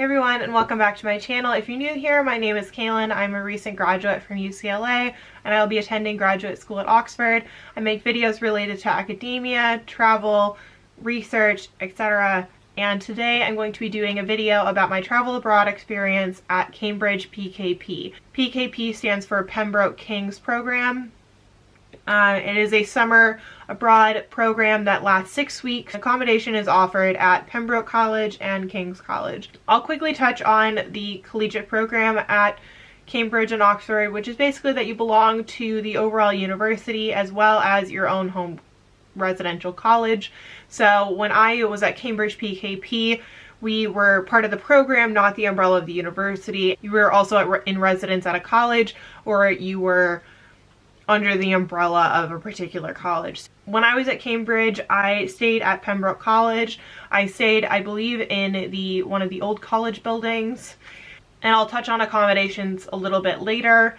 everyone, and welcome back to my channel. If you're new here, my name is Kaelyn. I'm a recent graduate from UCLA and I'll be attending graduate school at Oxford. I make videos related to academia, travel, research, etc. And today I'm going to be doing a video about my travel abroad experience at Cambridge PKP. PKP stands for Pembroke King's Program. It is a summer abroad program that lasts 6 weeks. Accommodation is offered at Pembroke College and King's College. I'll quickly touch on the collegiate program at Cambridge and Oxford, which is basically that you belong to the overall university as well as your own home residential college. So when I was at Cambridge PKP, we were part of the program, not the umbrella of the university. You were also in residence at a college, or you were under the umbrella of a particular college. When I was at Cambridge, I stayed at Pembroke College. I stayed, I believe, in one of the old college buildings, and I'll touch on accommodations a little bit later.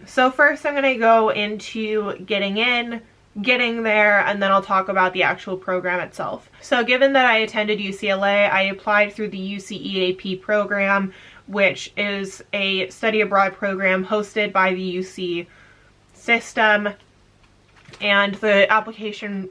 So first I'm gonna go into getting there, and then I'll talk about the actual program itself. So given that I attended UCLA, I applied through the UC-EAP program, which is a study abroad program hosted by the UC system, and the application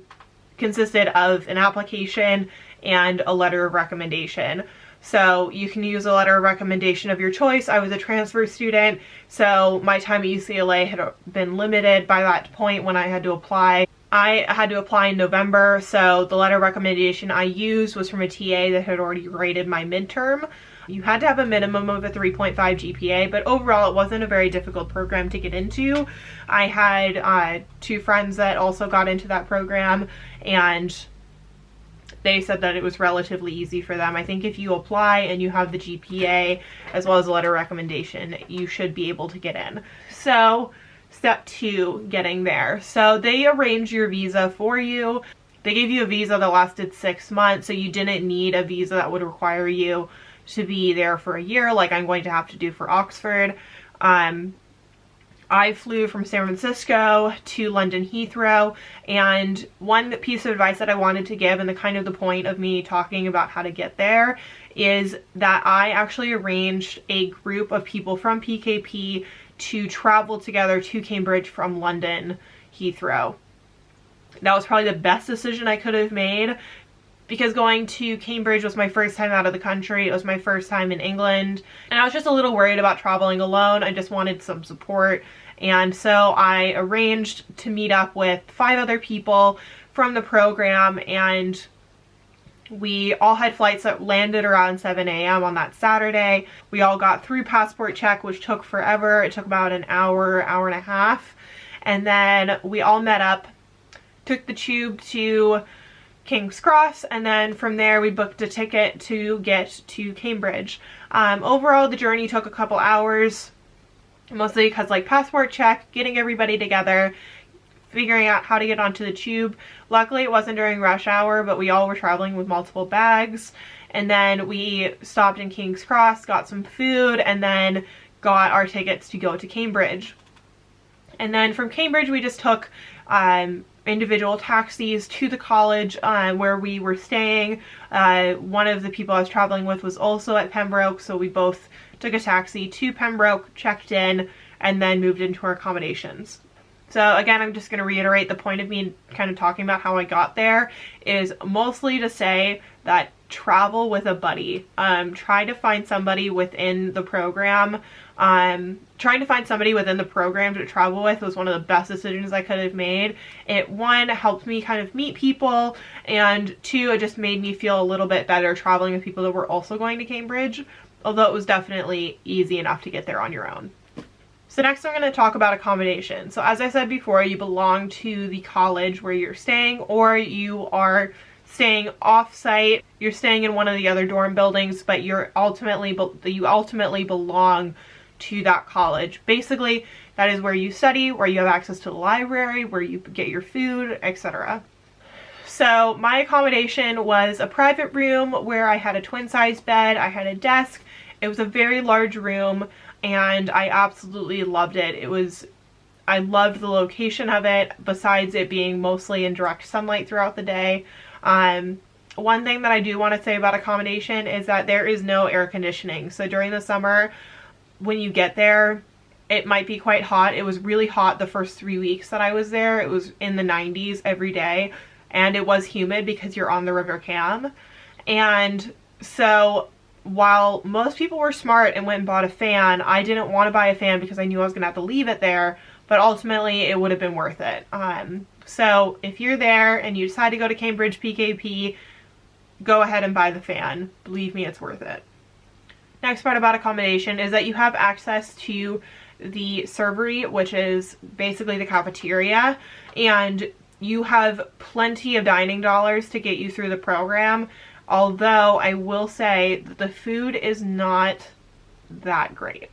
consisted of an application and a letter of recommendation. So you can use a letter of recommendation of your choice. I was a transfer student, so my time at UCLA had been limited by that point when I had to apply. I had to apply in November, so the letter of recommendation I used was from a TA that had already graded my midterm. You had to have a minimum of a 3.5 GPA, but overall it wasn't a very difficult program to get into. I had two friends that also got into that program, and they said that it was relatively easy for them. I think if you apply and you have the GPA as well as a letter of recommendation, you should be able to get in. So step 2, getting there. So they arranged your visa for you. They gave you a visa that lasted 6 months, so you didn't need a visa that would require you to be there for a year like I'm going to have to do for Oxford. I flew from San Francisco to London Heathrow, and one piece of advice that I wanted to give, and the point of me talking about how to get there, is that I actually arranged a group of people from PKP to travel together to Cambridge from London Heathrow. That was probably the best decision I could have made, because going to Cambridge was my first time out of the country. It was my first time in England, and I was just a little worried about traveling alone. I just wanted some support, and so I arranged to meet up with 5 other people from the program, and we all had flights that landed around 7 a.m. on that Saturday. We all got through passport check, which took forever. It took about an hour, hour and a half, and then we all met up, took the tube to King's Cross, and then from there we booked a ticket to get to Cambridge. Overall the journey took a couple hours, mostly because passport check, getting everybody together, figuring out how to get onto the tube. Luckily it wasn't during rush hour, but we all were traveling with multiple bags, and then we stopped in King's Cross, got some food, and then got our tickets to go to Cambridge. And then from Cambridge we just took individual taxis to the college where we were staying. One of the people I was traveling with was also at Pembroke, so we both took a taxi to Pembroke, checked in, and then moved into our accommodations. So again, I'm just going to reiterate the point of me talking about how I got there is mostly to say that travel with a buddy. Try to find somebody within the program. Trying to find somebody within the program to travel with was one of the best decisions I could have made. It, 1, helped me meet people, and 2, it just made me feel a little bit better traveling with people that were also going to Cambridge, although it was definitely easy enough to get there on your own. So next I'm going to talk about accommodation. So as I said before, you belong to the college where you're staying, or you are staying off-site. You're staying in one of the other dorm buildings, but you ultimately belong to that college. Basically, that is where you study, where you have access to the library, where you get your food, etc. So my accommodation was a private room where I had a twin-size bed, I had a desk. It was a very large room, and I absolutely loved it. I loved the location of it, besides it being mostly in direct sunlight throughout the day. One thing that I do want to say about accommodation is that there is no air conditioning. So during the summer, when you get there, it might be quite hot. It was really hot the first 3 weeks that I was there. It was in the 90s every day, and it was humid because you're on the River Cam. And so while most people were smart and went and bought a fan, I didn't want to buy a fan because I knew I was going to have to leave it there, but ultimately it would have been worth it. So if you're there and you decide to go to Cambridge PKP, go ahead and buy the fan. Believe me, it's worth it. Next part about accommodation is that you have access to the servery, which is basically the cafeteria, and you have plenty of dining dollars to get you through the program, although I will say that the food is not that great.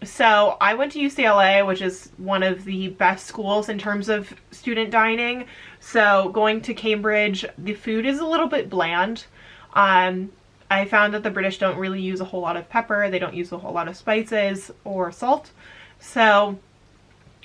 So I went to UCLA, which is one of the best schools in terms of student dining. So going to Cambridge, the food is a little bit bland. I found that the British don't really use a whole lot of pepper. They don't use a whole lot of spices or salt. So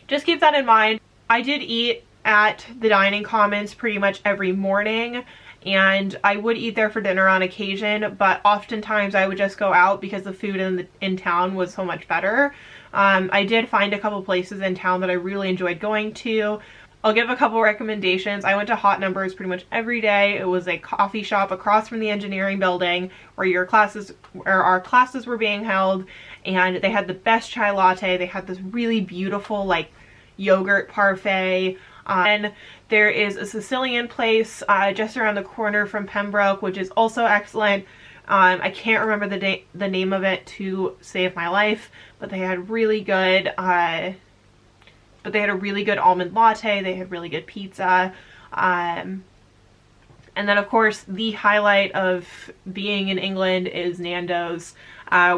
just keep that in mind. I did eat at the dining commons pretty much every morning, and I would eat there for dinner on occasion, but oftentimes I would just go out because the food in town was so much better. I did find a couple places in town that I really enjoyed going to. I'll give a couple recommendations. I went to Hot Numbers pretty much every day. It was a coffee shop across from the engineering building where our classes were being held, and they had the best chai latte. They had this really beautiful like yogurt parfait. And there is a Sicilian place just around the corner from Pembroke, which is also excellent. I can't remember the name of it to save my life, but they had really good almond latte. They had really good pizza. And then of course the highlight of being in England is Nando's,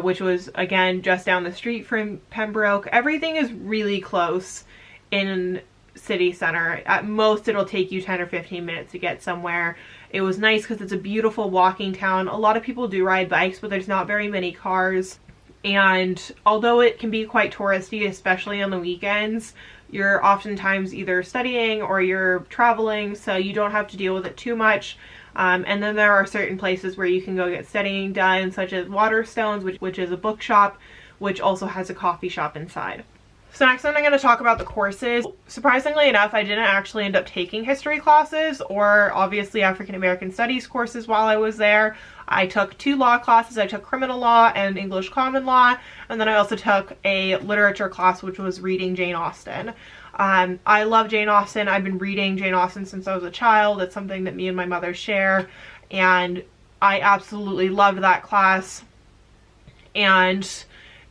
which was again just down the street from Pembroke. Everything is really close in city center. At most it'll take you 10 or 15 minutes to get somewhere. It was nice because it's a beautiful walking town. A lot of people do ride bikes, but there's not very many cars. And although it can be quite touristy, especially on the weekends, you're oftentimes either studying or you're traveling, so you don't have to deal with it too much. And then there are certain places where you can go get studying done, such as Waterstones, which is a bookshop, which also has a coffee shop inside. So next I'm going to talk about the courses. Surprisingly enough, I didn't actually end up taking history classes or obviously African American studies courses while I was there. I took 2 law classes. I took criminal law and English common law, and then I also took a literature class, which was reading Jane Austen. I love Jane Austen. I've been reading Jane Austen since I was a child. It's something that me and my mother share, and I absolutely loved that class. And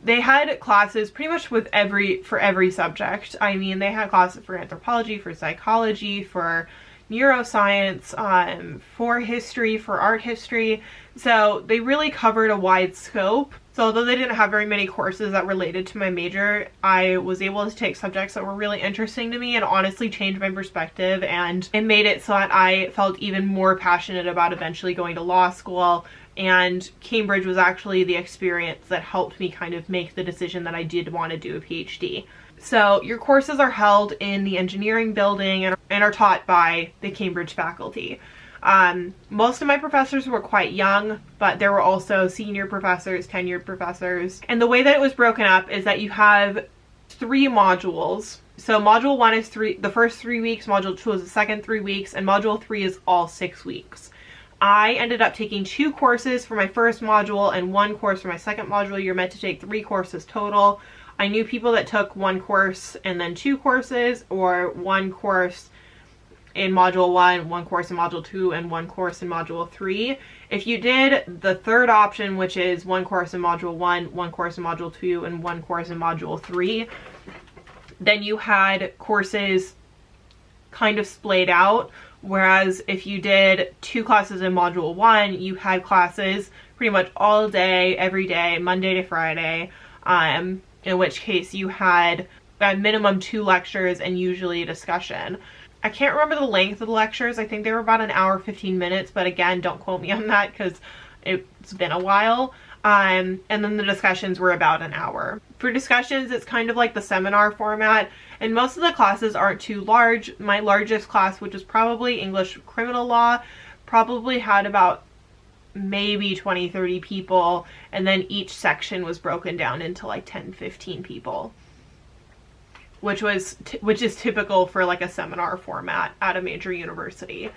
they had classes pretty much for every subject. I mean, they had classes for anthropology, for psychology, for neuroscience, for history, for art history. So they really covered a wide scope. So although they didn't have very many courses that related to my major, I was able to take subjects that were really interesting to me and honestly changed my perspective, and it made it so that I felt even more passionate about eventually going to law school. And Cambridge was actually the experience that helped me kind of make the decision that I did want to do a PhD. So your courses are held in the engineering building and are taught by the Cambridge faculty. Most of my professors were quite young, but there were also senior professors, tenured professors. And the way that it was broken up is that you have 3 modules. So module 1 is the first 3 weeks, module 2 is the second 3 weeks, and module 3 is all 6 weeks. I ended up taking 2 courses for my first module and 1 course for my second module. You're meant to take 3 courses total. I knew people that took 1 course and then 2 courses, or 1 course in module 1, 1 course in module 2, and 1 course in module 3. If you did the third option, which is 1 course in module 1, 1 course in module 2, and 1 course in module 3, then you had courses kind of splayed out. Whereas if you did 2 classes in module 1, you had classes pretty much all day, every day, Monday to Friday, in which case you had at minimum 2 lectures and usually a discussion. I can't remember the length of the lectures. I think they were about an hour, 15 minutes, but again, don't quote me on that because it's been a while. And then the discussions were about an hour. For discussions, it's kind of like the seminar format, and most of the classes aren't too large. My largest class, which is probably English criminal law, probably had about maybe 20-30 people, and then each section was broken down into like 10-15 people, which is typical for like a seminar format at a major university.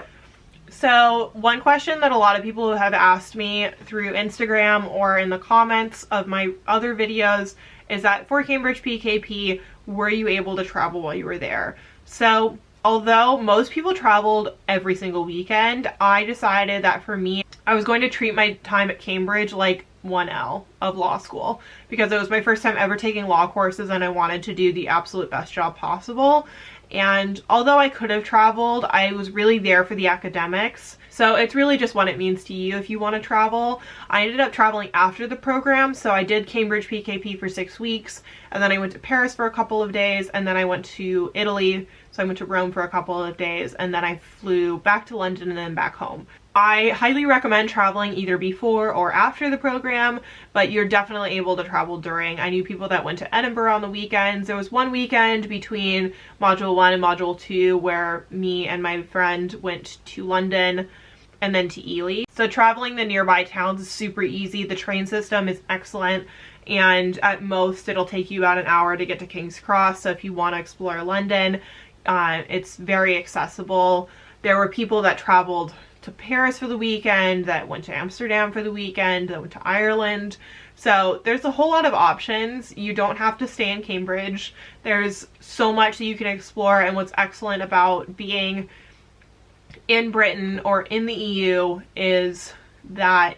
So one question that a lot of people have asked me through Instagram or in the comments of my other videos is that for Cambridge PKP, were you able to travel while you were there? So although most people traveled every single weekend, I decided that for me, I was going to treat my time at Cambridge like 1L of law school, because it was my first time ever taking law courses and I wanted to do the absolute best job possible. And although I could have traveled, I was really there for the academics. So it's really just what it means to you if you want to travel. I ended up traveling after the program, so I did Cambridge PKP for 6 weeks, and then I went to Paris for a couple of days, and then I went to Italy, so I went to Rome for a couple of days, and then I flew back to London and then back home. I highly recommend traveling either before or after the program, but you're definitely able to travel during. I knew people that went to Edinburgh on the weekends. There was one weekend between Module 1 and Module 2 where me and my friend went to London and then to Ely. So traveling the nearby towns is super easy. The train system is excellent, and at most it'll take you about an hour to get to King's Cross. So if you want to explore London, it's very accessible. There were people that traveled to Paris for the weekend, that went to Amsterdam for the weekend, that went to Ireland. So there's a whole lot of options. You don't have to stay in Cambridge. There's so much that you can explore, and what's excellent about being in Britain or in the EU is that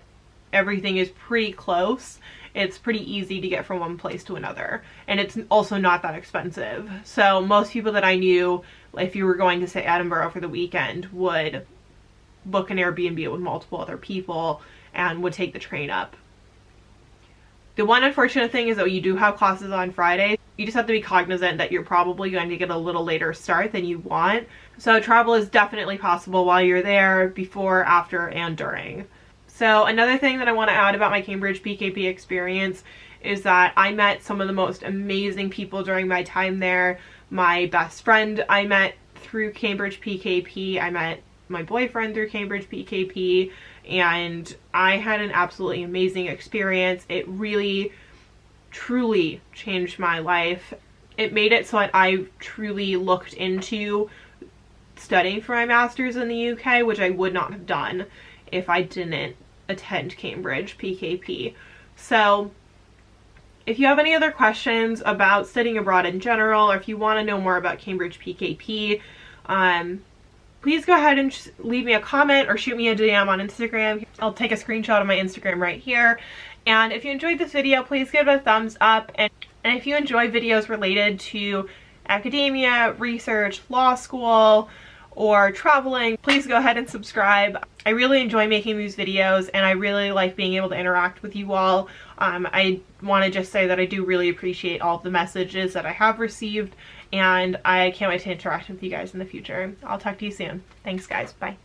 everything is pretty close. It's pretty easy to get from one place to another, and it's also not that expensive. So most people that I knew, if you were going to say Edinburgh for the weekend, would book an Airbnb with multiple other people and would take the train up. The one unfortunate thing is that you do have classes on Friday. You just have to be cognizant that you're probably going to get a little later start than you want. So travel is definitely possible while you're there, before, after, and during. So another thing that I want to add about my Cambridge PKP experience is that I met some of the most amazing people during my time there. My best friend I met through Cambridge PKP. I met my boyfriend through Cambridge PKP, and I had an absolutely amazing experience. It really, truly changed my life. It made it so that I truly looked into studying for my master's in the UK, which I would not have done if I didn't attend Cambridge PKP. So if you have any other questions about studying abroad in general, or if you want to know more about Cambridge PKP, please go ahead and leave me a comment or shoot me a DM on Instagram. I'll take a screenshot of my Instagram right here. And if you enjoyed this video, please give it a thumbs up. And if you enjoy videos related to academia, research, law school, or traveling, please go ahead and subscribe. I really enjoy making these videos, and I really like being able to interact with you all. I want to just say that I do really appreciate all of the messages that I have received, and I can't wait to interact with you guys in the future. I'll talk to you soon. Thanks guys, bye.